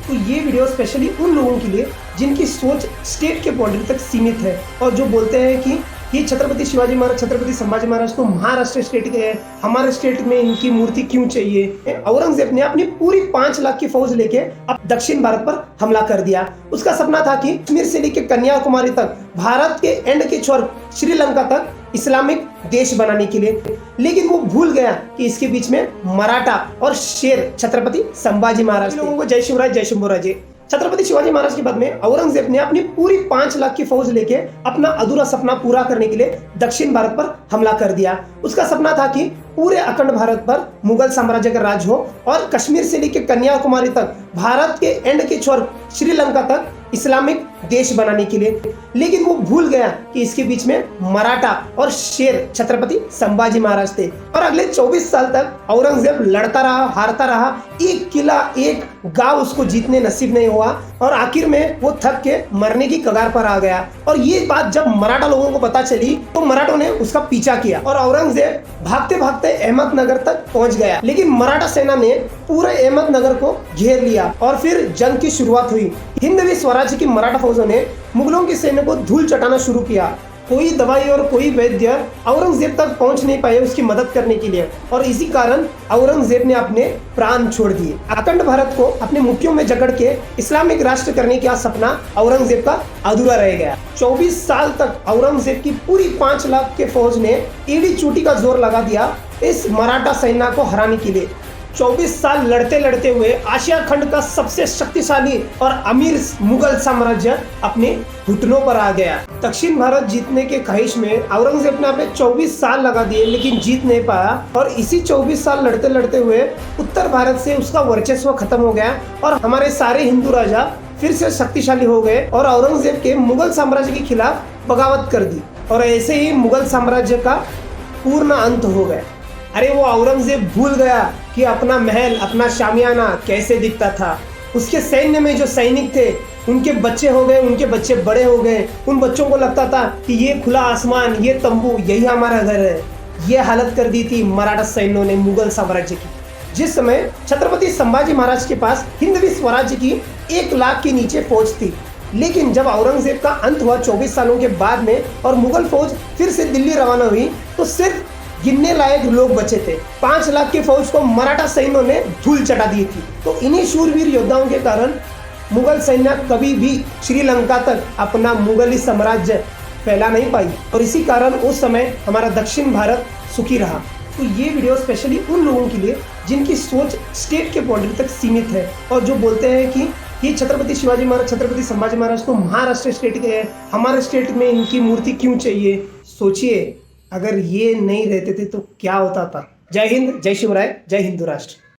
तो ये video specially उन लोगों के लिए जिनकी सोच स्टेट के बाउंड्री तक सीमित है और जो बोलते हैं कि ये छत्रपति शिवाजी महाराज, छत्रपति संभाजी महाराज तो महाराष्ट्र स्टेट के हैं, हमारे स्टेट में इनकी मूर्ति क्यों चाहिए। औरंगजेब ने अपनी पूरी 5 लाख की फौज लेके अब दक्षिण भारत पर हमला कर दिया। उसका सपना था कि कश्मीर से लेकर कन्याकुमारी तक, भारत के एंड के छोर श्रीलंका तक इस्लामिक देश बनाने के लिए, लेकिन वो भूल गया कि इसके बीच में मराठा और शेर छत्रपति संभाजी महाराज। लोगों को जय शिवराज, जय शंभूराजे। छत्रपति शिवाजी महाराज के बाद में औरंगजेब ने अपनी पूरी 5 लाख की फौज लेके अपना अधूरा सपना पूरा करने के लिए दक्षिण भारत पर हमला कर दिया। उसका सपना था कि पूरे अखंड भारत पर मुगल साम्राज्य का राज हो और कश्मीर से लेकर कन्याकुमारी तक, भारत के एंड के छोर श्रीलंका तक इस्लामिक देश बनाने के लिए, लेकिन वो भूल गया कि इसके बीच में मराठा और शेर छत्रपति संभाजी महाराज थे। और अगले 24 साल तक औरंगजेब लड़ता रहा, हारता रहा, एक किला, एक गांव उसको जीतने नसीब नहीं हुआ और आखिर में वो थक के मरने की कगार पर आ गया। और ये बात जब मराठा लोगों को पता चली तो मराठों ने उसका पीछा किया और औरंगजेब भागते भागते अहमदनगर तक पहुंच गया, लेकिन मराठा सेना ने पूरे अहमदनगर को घेर लिया और फिर जंग की शुरुआत हुई। हिंदवी स्वराज्य की मराठा फौजों ने मुगलों की सेना को धूल चटाना शुरू किया। कोई दवाई और कोई वैद्य औरंगजेब तक पहुंच नहीं पाए उसकी मदद करने के लिए और इसी कारण औरंगजेब ने अपने प्राण छोड़ दिए। अखंड भारत को अपने मुट्ठियों में जकड़ के इस्लामिक राष्ट्र करने का सपना औरंगजेब का अधूरा रह गया। 24 साल तक औरंगजेब की पूरी 5 लाख के फौज ने एड़ी चोटी का जोर लगा दिया इस मराठा सेना को हराने के लिए। 24 साल लड़ते लड़ते हुए आशिया खंड का सबसे शक्तिशाली और अमीर मुगल साम्राज्य अपने घुटनों पर आ गया। दक्षिण भारत जीतने के ख्वाहिश में औरंगजेब ने अपने 24 साल लगा दिए लेकिन जीत नहीं पाया और इसी 24 साल लड़ते लड़ते हुए उत्तर भारत से उसका वर्चस्व खत्म हो गया और हमारे सारे हिंदू राजा फिर से शक्तिशाली हो गए और औरंगजेब के मुगल साम्राज्य के खिलाफ बगावत कर दी और ऐसे ही मुगल साम्राज्य का पूर्ण अंत हो गया। अरे वो औरंगजेब भूल गया कि अपना महल, अपना शामियाना कैसे दिखता था। उसके सैन्य में जो सैनिक थे उनके बच्चे हो गए, उनके बच्चे बड़े हो गए। उन बच्चों को लगता था कि ये खुला आसमान, ये तंबू, यही हमारा घर है। ये हालत कर दी थी मराठा सैन्यों ने मुगल साम्राज्य की। जिस समय छत्रपति संभाजी महाराज के पास हिंदवी स्वराज्य की 1 लाख के नीचे फौज थी, लेकिन जब औरंगजेब का अंत हुआ 24 सालों के बाद में और मुगल फौज फिर से दिल्ली रवाना हुई तो सिर्फ गिनने लायक लोग बचे थे। 5 लाख की फौज को मराठा सैन्यों ने धूल चटा दी थी। तो इन्हीं शूरवीर योद्धाओं के कारण मुगल सैन्य कभी भी श्रीलंका तक अपना मुगली साम्राज्य फैला नहीं पाई और इसी कारण उस समय हमारा दक्षिण भारत सुखी रहा। तो ये वीडियो स्पेशली उन लोगों के लिए जिनकी सोच स्टेट के बाउंड्री तक सीमित है और जो बोलते हैं कि ये छत्रपति शिवाजी महाराज, छत्रपति संभाजी महाराज तो महाराष्ट्र स्टेट के हैं, हमारे स्टेट में इनकी मूर्ति क्यों चाहिए। सोचिए अगर ये नहीं रहते थे तो क्या होता था। जय हिंद, जय शिवराय, जय हिंदू राष्ट्र।